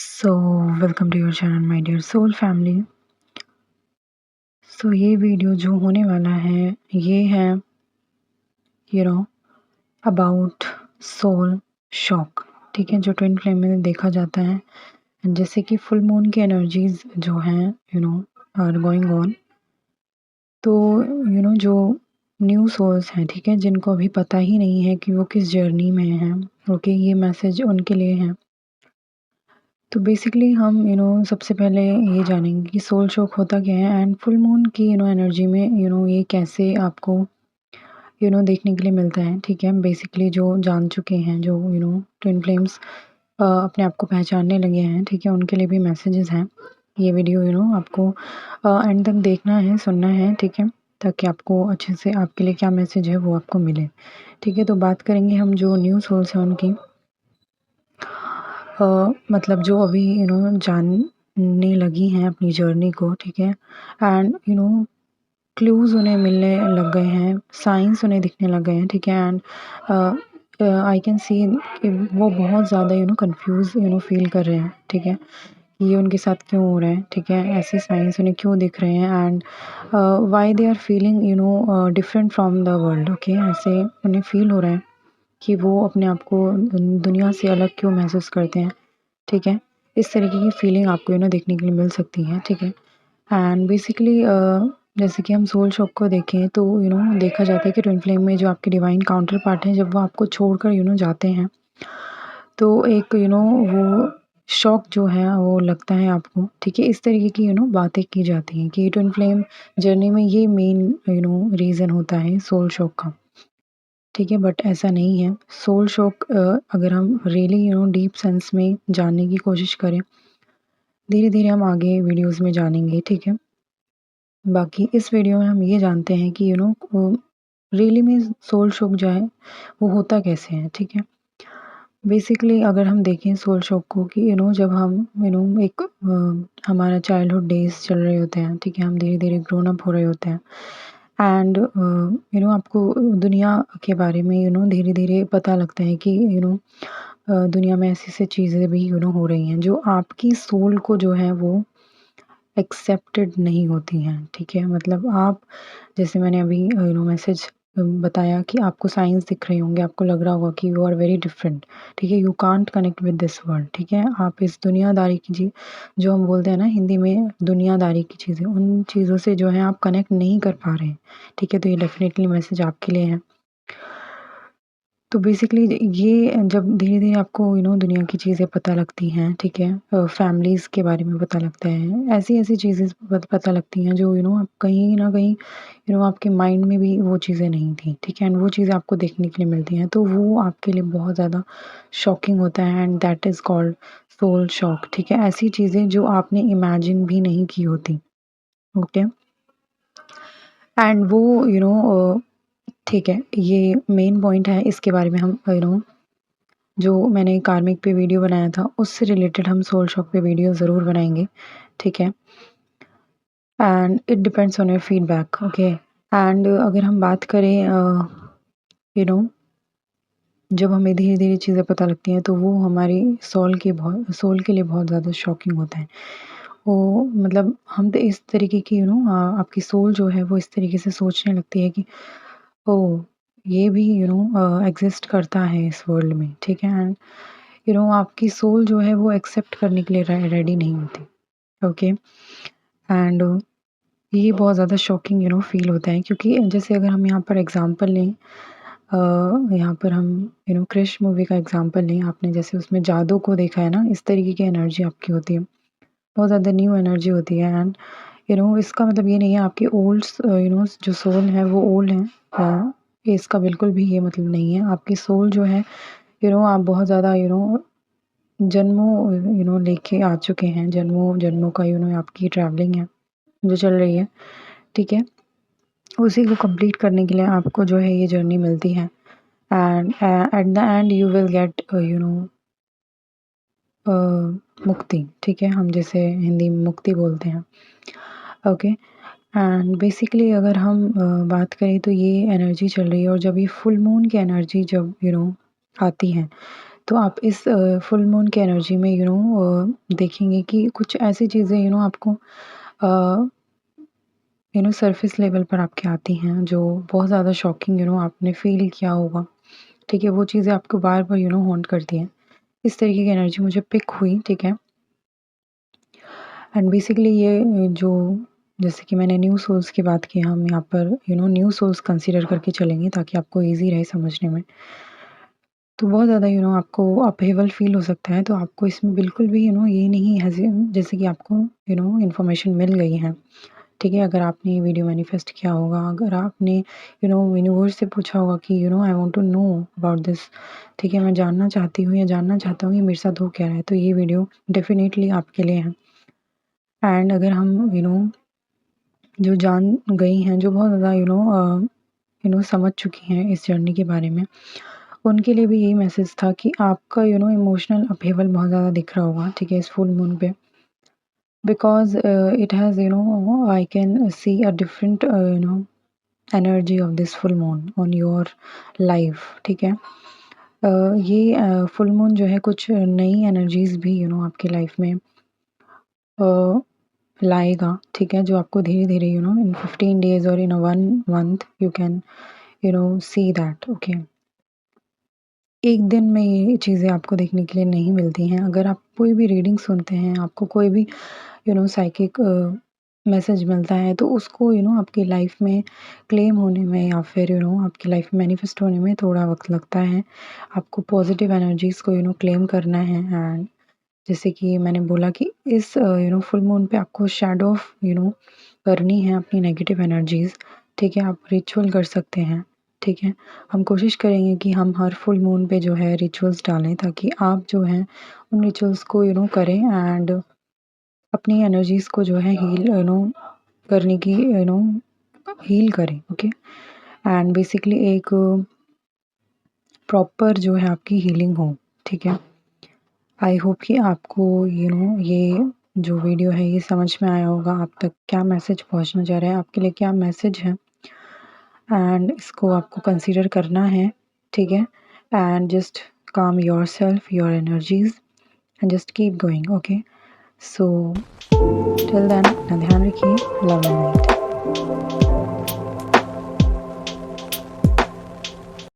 So welcome to your channel my dear soul family. So ये video जो होने वाला है ये है you know about soul shock. ठीक है, जो ट्विन फ्लेम में देखा जाता है जैसे कि फुल मून की एनर्जीज जो हैं आर गोइंग ऑन। तो जो न्यू सोल्स हैं, ठीक है, जिनको अभी पता ही नहीं है कि वो किस जर्नी में हैं, ओके, ये मैसेज उनके लिए है। तो बेसिकली हम सबसे पहले ये जानेंगे कि सोल शॉक होता क्या है एंड फुल मून की एनर्जी में ये कैसे आपको देखने के लिए मिलता है। ठीक है, बेसिकली जो जान चुके हैं, जो ट्विन फ्लेम्स अपने आप को पहचानने लगे हैं, ठीक है, उनके लिए भी मैसेजेस हैं। ये वीडियो आपको एंड तक देखना है, सुनना है, ठीक है, ताकि आपको अच्छे से आपके लिए क्या मैसेज है वो आपको मिले। ठीक है, तो बात करेंगे हम जो न्यू सोल्स हैं उनकी। मतलब जो अभी जानने लगी हैं अपनी जर्नी को, ठीक है, एंड क्लूज़ उन्हें मिलने लग गए हैं, साइंस उन्हें दिखने लग गए हैं, ठीक है, एंड आई कैन सी कि वो बहुत ज़्यादा कंफ्यूज फील कर रहे हैं। ठीक है, ये उनके साथ क्यों हो रहा है, ठीक है, ऐसे साइंस उन्हें क्यों दिख रहे हैं and why they are feeling different from the world. Okay, ऐसे उन्हें फील हो रहा है कि वो अपने आप को दुनिया से अलग क्यों महसूस करते हैं। ठीक है, इस तरीके की फीलिंग आपको देखने के लिए मिल सकती है। ठीक है, एंड बेसिकली जैसे कि हम सोल शॉक को देखें तो देखा जाता है कि ट्विन फ्लेम में जो आपके डिवाइन काउंटर पार्ट हैं, जब वो आपको छोड़कर जाते हैं तो एक वो शॉक जो है वो लगता है आपको। ठीक है, इस तरीके की बातें की जाती हैं कि ट्विन फ्लेम जर्नी में ये मेन रीज़न होता है सोल शॉक का। ठीक है, बट ऐसा नहीं है। सोल शॉक अगर हम रियली डीप सेंस में जानने की कोशिश करें, धीरे-धीरे हम आगे वीडियोज़ में जानेंगे, ठीक है। बाकी इस वीडियो में हम ये जानते हैं कि रियली में सोल शॉक जो है वो होता कैसे है, ठीक है। बेसिकली अगर हम देखें सोल शॉक को कि जब हम एक हमारा चाइल्डहुड डेज़ चल रहे होते हैं, ठीक है, हम धीरे-धीरे ग्रोन अप हो रहे होते हैं एंड आपको दुनिया के बारे में धीरे-धीरे पता लगता है कि दुनिया में ऐसी-ऐसी चीज़ें भी हो रही हैं जो आपकी सोल को जो है वो एक्सेप्टेड नहीं होती हैं। ठीक है, मतलब आप, जैसे मैंने अभी मैसेज बताया कि आपको साइंस दिख रहे होंगे, आपको लग रहा होगा कि यू आर वेरी डिफरेंट। ठीक है, you can't connect with this world. ठीक है, आप इस दुनियादारी की चीज़, जो हम बोलते हैं ना हिंदी में दुनियादारी की चीज़ें, उन चीज़ों से जो है आप कनेक्ट नहीं कर पा रहे हैं। ठीक है, तो ये डेफ़िनेटली मैसेज आपके लिए है। तो बेसिकली ये जब धीरे-धीरे आपको दुनिया की चीज़ें पता लगती हैं, ठीक है? फैमिलीज़ के बारे में पता लगता है, ऐसी-ऐसी चीज़ें पता लगती हैं जो आप कहीं न कहीं आपके माइंड में भी वो चीज़ें नहीं थी, ठीक है? एंड वो चीज़ें आपको देखने के लिए मिलती हैं, तो वो आपके लिए बहुत ज़्यादा शॉकिंग होता है and that is called soul shock. ठीक है? ऐसी चीज़ें जो आपने इमेजिन भी नहीं की होती, ओके? एंड वो ठीक है, ये मेन पॉइंट है, इसके बारे में हम जो मैंने कार्मिक पे वीडियो बनाया था, उससे रिलेटेड हम सोल शॉक पे वीडियो ज़रूर बनाएँगे, ठीक है? And it depends on your feedback, okay? And अगर हम बात करें यू नो जब हमें धीरे-धीरे चीज़ें पता लगती हैं, तो वो हमारी सोल के लिए बहुत ज़्यादा शॉकिंग होता है। वो मतलब हम तो इस तरीके की आपकी सोल जो है वो इस तरीके से सोचने लगती है कि ओह! ये भी एग्ज़िस्ट करता है इस वर्ल्ड में, ठीक है? एंड आपकी सोल जो है वो एक्सेप्ट करने के लिए रेडी नहीं होती, ओके? एंड ये बहुत ज़्यादा शॉकिंग फ़ील होता है, क्योंकि जैसे अगर हम यहाँ पर एग्ज़ाम्पल लें, यहाँ पर हम क्रिश मूवी का एग्ज़ाम्पल लें, आपने जैसे उसमें जादू को देखा है ना, इस तरीके की एनर्जी आपकी होती है, बहुत ज़्यादा न्यू एनर्जी होती है एंड इसका मतलब ये नहीं है आपकी ओल्ड्स जो सोल है वो ओल्ड है। इसका बिल्कुल भी ये मतलब नहीं है। आपकी सोल जो है आप बहुत ज़्यादा जन्मों लेके आ चुके हैं, जन्मों-जन्मों का आपकी ट्रैवलिंग है, जो चल रही है, ठीक है? उसी को कंप्लीट करने के लिए आपको जो है ये जर्नी मिलती है and at the end you will get a, मुक्ति, ठीक है? हम जैसे हिंदी में मुक्ति बोलते हैं, ओके? एंड बेसिकली अगर हम बात करें तो ये एनर्जी चल रही है, और जब ये फुल मून की एनर्जी जब आती है, तो आप इस फुल मून की एनर्जी में देखेंगे कि कुछ ऐसी चीज़ें आपको सरफेस लेवल पर आपके आती हैं जो बहुत ज़्यादा शॉकिंग आपने फ़ील किया होगा, ठीक है? वो चीज़ें आपको बार-बार हॉन्ट करती हैं। इस तरीके की एनर्जी मुझे पिक हुई, ठीक है? एंड बेसिकली ये जो जैसे कि मैंने न्यू सोल्स की बात की, हम यहाँ पर न्यू सोल्स कंसीडर करके चलेंगे ताकि आपको ईज़ी रहे समझने में। तो बहुत ज़्यादा आपको अपहेवल फ़ील हो सकता है, तो आपको इसमें बिल्कुल भी ये नहीं हेज़ि जैसे कि आपको इन्फॉर्मेशन मिल गई है, ठीक है? अगर आपने ये वीडियो मैनिफेस्ट किया होगा, अगर आपने यूनिवर्स से पूछा होगा कि I want to know about this, ठीक है? मैं जानना चाहती हूँ या जानना चाहता हूँ कि मेरे साथ हो क्या रहा है, तो ये वीडियो डेफ़िनेटली आपके लिए है। एंड अगर हम जो जान गई हैं, जो बहुत ज़्यादा समझ चुकी हैं इस जर्नी के बारे में, उनके लिए भी यही मैसेज था कि आपका इमोशनल अपहेवल बहुत ज़्यादा दिख रहा होगा, ठीक है, इस फुल मून पे। Because it has I can see a different energy of this full moon on your life, ठीक है। ये फुल मून जो है कुछ नई एनर्जीज़ भी आपकी लाइफ में लाएगा, ठीक है, जो आपको धीरे-धीरे इन 15 डेज़ और इन 1 month you can see that, okay. एक दिन में ये चीज़ें आपको देखने के लिए नहीं मिलती हैं। अगर आप कोई भी रीडिंग सुनते हैं, आपको कोई भी साइकिक मैसेज मिलता है, तो उसको आपकी लाइफ में क्लेम होने में या फिर आपकी लाइफ में मैनिफेस्ट होने में थोड़ा वक़्त लगता है। आपको पॉज़िटिव एनर्जीज़ को क्लेम करना है। एंड जैसे कि मैंने बोला कि इस फुल मून पे आपको शैडो ऑफ करनी है अपनी नेगेटिव एनर्जीज़, ठीक है? आप रिचुअल कर सकते हैं, ठीक है? हम कोशिश करेंगे कि हम हर फुल मून पे जो है रिचुअल्स डालें ताकि आप जो हैं उन रिचुअल्स को करें एंड अपनी एनर्जीज़ को जो है हील करने की हील करें, ओके? एंड बेसिकली एक प्रॉपर जो है आपकी हीलिंग हो, ठीक है? आई होप कि आपको ये जो वीडियो है ये समझ में आया होगा, आप तक क्या मैसेज पहुँचना चाह रहा है, आपके लिए क्या मैसेज है एंड इसको आपको कंसीडर करना है, ठीक है? And just calm yourself, your energies and just keep going, okay? So till then अपना ध्यान रखिए, लव एंड लाइट।